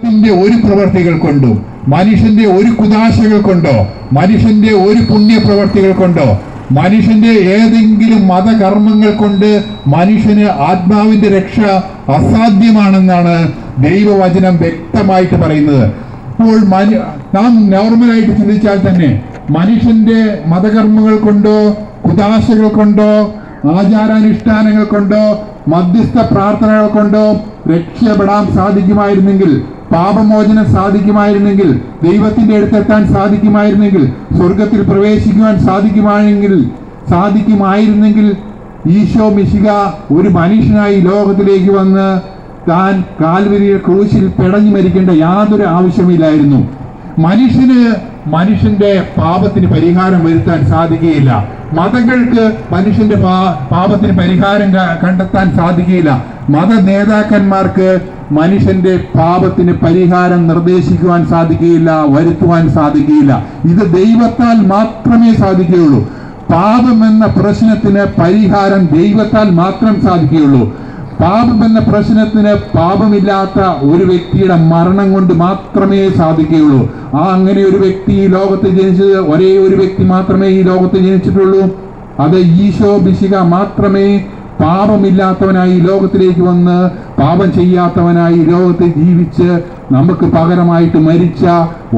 മനുഷ്യന്റെ ഒരു പ്രവർത്തികൾ കൊണ്ടും, മനുഷ്യന്റെ ഒരു കുദാശകൾ കൊണ്ടോ, മനുഷ്യന്റെ ഒരു പുണ്യപ്രവർത്തികൾ കൊണ്ടോ, മനുഷ്യന്റെ ഏതെങ്കിലും മതകർമ്മങ്ങൾ കൊണ്ട് മനുഷ്യന് ആത്മാവിന്റെ രക്ഷ അസാധ്യമാണെന്നാണ് ദൈവവചനം വ്യക്തമായിട്ട് പറയുന്നത്. അപ്പോൾ നാം നോർമലായിട്ട് ചിന്തിച്ചാൽ തന്നെ മനുഷ്യന്റെ മതകർമ്മങ്ങൾ കൊണ്ടോ, കുദാശകൾ കൊണ്ടോ, ആചാരാനുഷ്ഠാനങ്ങൾ കൊണ്ടോ, മധ്യസ്ഥ പ്രാർത്ഥനകൾ കൊണ്ടോ രക്ഷപ്പെടാൻ സാധിക്കുമായിരുന്നെങ്കിൽ, പാപമോചനം സാധിക്കുമായിരുന്നെങ്കിൽ, ദൈവത്തിന്റെ അടുത്തെത്താൻ സാധിക്കുമായിരുന്നെങ്കിൽ, സ്വർഗത്തിൽ പ്രവേശിക്കുവാൻ സാധിക്കുമായിരുന്നെങ്കിൽ ഈശോ മിശിഹ ഒരു മനുഷ്യനായി ലോകത്തിലേക്ക് വന്ന് താൻ കാൽവരിയുടെ ക്രൂശിൽ പിടഞ്ഞു മരിക്കേണ്ട യാതൊരു ആവശ്യമില്ലായിരുന്നു. മനുഷ്യന്റെ പാപത്തിന് പരിഹാരം വരുത്താൻ സാധിക്കുകയില്ല. മതങ്ങൾക്ക് മനുഷ്യന്റെ പാപത്തിന് പരിഹാരം കണ്ടെത്താൻ സാധിക്കുകയില്ല. മത നേതാക്കന്മാർക്ക് മനുഷ്യന്റെ പാപത്തിന് പരിഹാരം നിർദ്ദേശിക്കുവാൻ സാധിക്കുകയില്ല, വരുത്തുവാൻ സാധിക്കുകയില്ല. ഇത് ദൈവത്താൽ മാത്രമേ സാധിക്കുകയുള്ളൂ. പാപം എന്ന പ്രശ്നത്തിന് പരിഹാരം ദൈവത്താൽ മാത്രം സാധിക്കുകയുള്ളൂ. പാപം എന്ന പ്രശ്നത്തിന് പാപമില്ലാത്ത ഒരു വ്യക്തിയുടെ മരണം കൊണ്ട് മാത്രമേ സാധിക്കുകയുള്ളൂ. അങ്ങനെ ഒരു വ്യക്തി ഈ ലോകത്ത് ജനിച്ചത്, ഒരേ ഒരു വ്യക്തി മാത്രമേ ഈ ലോകത്ത് ജനിച്ചിട്ടുള്ളൂ. അത് ഈശോ മിശിഹ മാത്രമേ പാപമില്ലാത്തവനായി ലോകത്തിലേക്ക് വന്ന് പാപം ചെയ്യാത്തവനായി ലോകത്ത് ജീവിച്ച് നമുക്ക് പകരമായിട്ട് മരിച്ച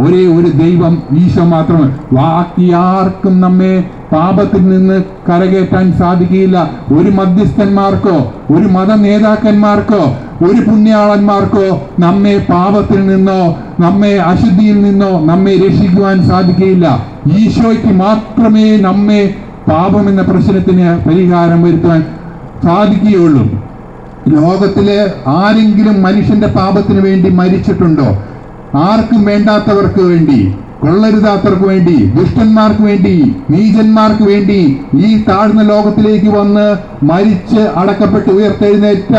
ഒരേ ഒരു ദൈവം ഈശോ മാത്രമേ. ബാക്കി ആർക്കും നമ്മെ പാപത്തിൽ നിന്ന് കരകയറ്റാൻ സാധിക്കുകയില്ല. ഒരു മധ്യസ്ഥന്മാർക്കോ, ഒരു മത നേതാക്കന്മാർക്കോ, ഒരു പുണ്യാളന്മാർക്കോ നമ്മെ പാപത്തിൽ നിന്നോ, നമ്മെ അശുദ്ധിയിൽ നിന്നോ നമ്മെ രക്ഷിക്കുവാൻ സാധിക്കുകയില്ല. ഈശോയ്ക്ക് മാത്രമേ നമ്മെ പാപം എന്ന പ്രശ്നത്തിന് പരിഹാരം വരുത്തുവാൻ സാധിക്കുകയുള്ളൂ. ലോകത്തിലെ ആരെങ്കിലും മനുഷ്യന്റെ പാപത്തിന് വേണ്ടി മരിച്ചിട്ടുണ്ടോ? ആർക്കും വേണ്ടാത്തവർക്ക് വേണ്ടി, കൊള്ളരുതാത്തവർക്ക് വേണ്ടി, ദുഷ്ടന്മാർക്ക് വേണ്ടി, നീചന്മാർക്ക് വേണ്ടി ഈ താഴ്ന്ന ലോകത്തിലേക്ക് വന്ന് മരിച്ച് അടക്കപ്പെട്ട് ഉയർത്തെഴുന്നേറ്റ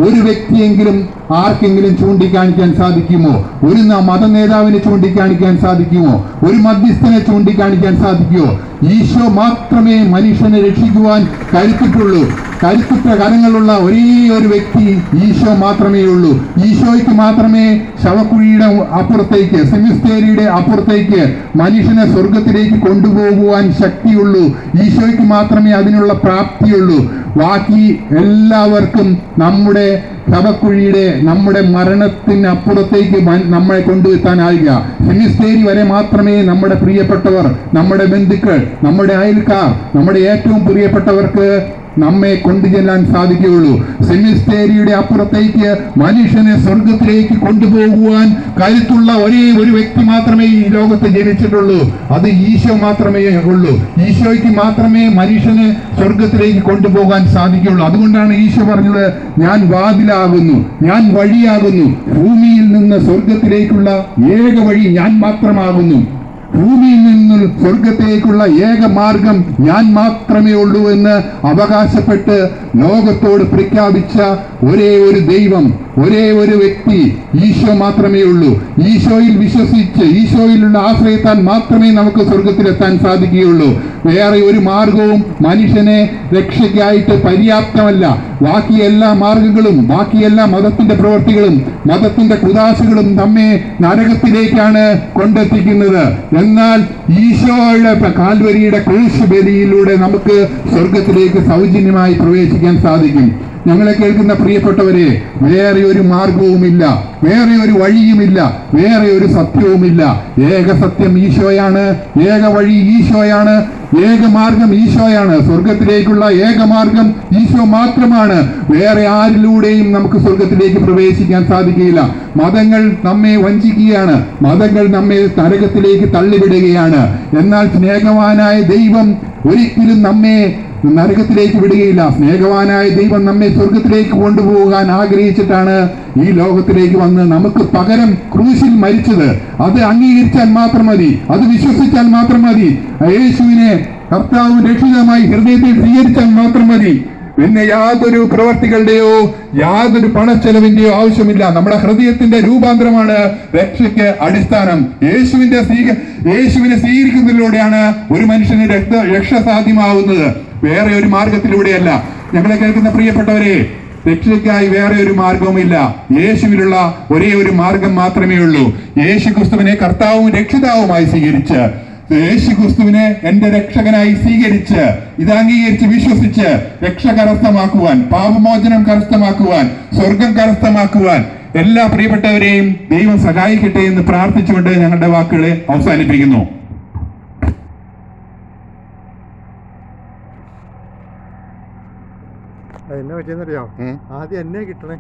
ഒരു വ്യക്തിയെങ്കിലും ആർക്കെങ്കിലും ചൂണ്ടിക്കാണിക്കാൻ സാധിക്കുമോ? ഒരു മത നേതാവിനെ ചൂണ്ടിക്കാണിക്കാൻ സാധിക്കുമോ? ഒരു മധ്യസ്ഥനെ ചൂണ്ടിക്കാണിക്കാൻ സാധിക്കുമോ? ഈശോ മാത്രമേ മനുഷ്യനെ രക്ഷിക്കുവാൻ കരുത്തുറ്റ കരങ്ങളുള്ള ഒരേ ഒരു വ്യക്തി ഈശോ മാത്രമേ ഉള്ളൂ. ഈശോയ്ക്ക് മാത്രമേ ശവക്കുഴിയുടെ അപ്പുറത്തേക്ക്, സെമിത്തേരിയുടെ അപ്പുറത്തേക്ക് മനുഷ്യനെ സ്വർഗത്തിലേക്ക് കൊണ്ടുപോകുവാൻ ശക്തിയുള്ളൂ. ഈശോയ്ക്ക് മാത്രമേ അതിനുള്ള പ്രാപ്തിയുള്ളൂ. ബാക്കി എല്ലാവർക്കും നമ്മുടെ ശവക്കുഴിയുടെ, നമ്മുടെ മരണത്തിന് അപ്പുറത്തേക്ക് നമ്മളെ കൊണ്ടുവെത്താനാവുക. സെമിത്തേരി വരെ മാത്രമേ നമ്മുടെ പ്രിയപ്പെട്ടവർ, നമ്മുടെ ബന്ധുക്കൾ, നമ്മുടെ അയൽക്കാർ, നമ്മുടെ ഏറ്റവും പ്രിയപ്പെട്ടവർക്ക് നമ്മെ കൊണ്ടുചെല്ലാൻ സാധിക്കുകയുള്ളൂ. സെമിത്തേരിയുടെ അപ്പുറത്തേക്ക് മനുഷ്യനെ സ്വർഗത്തിലേക്ക് കൊണ്ടുപോകുവാൻ കരുത്തുള്ള ഒരേ ഒരു വ്യക്തി മാത്രമേ ഈ ലോകത്ത് ജനിച്ചിട്ടുള്ളൂ. അത് ഈശോ മാത്രമേ ഉള്ളൂ. ഈശോയ്ക്ക് മാത്രമേ മനുഷ്യനെ സ്വർഗത്തിലേക്ക് കൊണ്ടുപോകാൻ സാധിക്കുകയുള്ളൂ. അതുകൊണ്ടാണ് ഈശോ പറഞ്ഞത്, ഞാൻ വാതിലാകുന്നു, ഞാൻ വഴിയാകുന്നു, ഭൂമിയിൽ നിന്ന് സ്വർഗത്തിലേക്കുള്ള ഏക വഴി ഞാൻ മാത്രമാകുന്നു, ഭൂമിയിൽ നിന്ന് സ്വർഗത്തേക്കുള്ള ഏക മാർഗം ഞാൻ മാത്രമേ ഉള്ളൂ എന്ന് അവകാശപ്പെട്ട് ലോകത്തോട് പ്രഖ്യാപിച്ച ഒരേ ഒരു ദൈവം, ഒരേ ഒരു വ്യക്തി ഈശോ മാത്രമേ ഉള്ളൂ. ഈശോയിൽ വിശ്വസിച്ച് ഈശോയിലുള്ള ആശ്രയത്താൽ മാത്രമേ നമുക്ക് സ്വർഗത്തിലെത്താൻ സാധിക്കുകയുള്ളൂ. വേറെ ഒരു മാർഗവും മനുഷ്യനെ രക്ഷയ്ക്കായിട്ട് പര്യാപ്തമല്ല. ബാക്കി എല്ലാ മാർഗങ്ങളും, ബാക്കി എല്ലാ മതത്തിന്റെ പ്രവൃത്തികളും, മതത്തിന്റെ കുദാശകളും നമ്മെ നരകത്തിലേക്കാണ് കൊണ്ടെത്തിക്കുന്നത്. എന്നാൽ ഈശോയുടെ കാൽവരിയുടെ ക്രൂശ് ബലിയിലൂടെ നമുക്ക് സ്വർഗത്തിലേക്ക് സൗജന്യമായി പ്രവേശിക്കാൻ സാധിക്കും. ഞങ്ങളെ കേൾക്കുന്ന പ്രിയപ്പെട്ടവരെ, വേറെ ഒരു മാർഗവുമില്ല, വേറെ ഒരു വഴിയുമില്ല, വേറെ ഒരു സത്യവുമില്ല. ഏക സത്യം ഈശോയാണ്, ഏക വഴി ഈശോയാണ്, ഏക മാർഗം ഈശോയാണ്. സ്വർഗത്തിലേക്കുള്ള ഏക മാർഗം ഈശോ മാത്രമാണ്. വേറെ ആരിലൂടെയും നമുക്ക് സ്വർഗത്തിലേക്ക് പ്രവേശിക്കാൻ സാധിക്കുകയില്ല. മതങ്ങൾ നമ്മെ വഞ്ചിക്കുകയാണ്, മതങ്ങൾ നമ്മെ നരകത്തിലേക്ക് തള്ളിവിടുകയാണ്. എന്നാൽ സ്നേഹവാനായ ദൈവം ഒരിക്കലും നമ്മെ നരകത്തിലേക്ക് വിടുകയില്ല. സ്നേഹവാനായ ദൈവം നമ്മെ സ്വർഗത്തിലേക്ക് കൊണ്ടുപോകാൻ ആഗ്രഹിച്ചിട്ടാണ് ഈ ലോകത്തിലേക്ക് വന്ന് നമുക്ക് പകരം ക്രൂശിൽ മരിച്ചത്. അത് അംഗീകരിച്ചാൽ മാത്രം മതി, അത് വിശ്വസിച്ചാൽ മാത്രം മതി, യേശുവിനെ കർത്താവ് രക്ഷിതമായി ഹൃദയത്തിൽ സ്വീകരിച്ചാൽ മാത്രം മതി. പിന്നെ യാതൊരു പ്രവർത്തികളുടെയോ യാതൊരു പണച്ചെലവിന്റെയോ ആവശ്യമില്ല. നമ്മുടെ ഹൃദയത്തിന്റെ രൂപാന്തരമാണ് രക്ഷയ്ക്ക് അടിസ്ഥാനം. യേശുവിനെ സ്വീകരിക്കുന്നതിലൂടെയാണ് ഒരു മനുഷ്യന് രക്ഷ സാധ്യമാവുന്നത്, വേറെ ഒരു മാർഗത്തിലൂടെയല്ല. ഞങ്ങളെ കേൾക്കുന്ന പ്രിയപ്പെട്ടവരെ, രക്ഷയ്ക്കായി വേറെ ഒരു മാർഗവുമില്ല. യേശുവിലുള്ള ഒരേ ഒരു മാർഗം മാത്രമേ ഉള്ളൂ. യേശു ക്രിസ്തുവിനെ കർത്താവും രക്ഷിതാവുമായി സ്വീകരിച്ച്, യേശു ക്രിസ്തുവിനെ എന്റെ രക്ഷകനായി സ്വീകരിച്ച്, ഇത് അംഗീകരിച്ച് വിശ്വസിച്ച് രക്ഷ കരസ്ഥമാക്കുവാൻ, പാപമോചനം കരസ്ഥമാക്കുവാൻ, സ്വർഗം കരസ്ഥമാക്കുവാൻ എല്ലാ പ്രിയപ്പെട്ടവരെയും ദൈവം സഹായിക്കട്ടെ എന്ന് പ്രാർത്ഥിച്ചുകൊണ്ട് ഞങ്ങളുടെ വാക്കുകളെ അവസാനിപ്പിക്കുന്നു. എന്നെ പറ്റിയെന്നറിയാം, ആദ്യം എന്നെ കിട്ടണേ.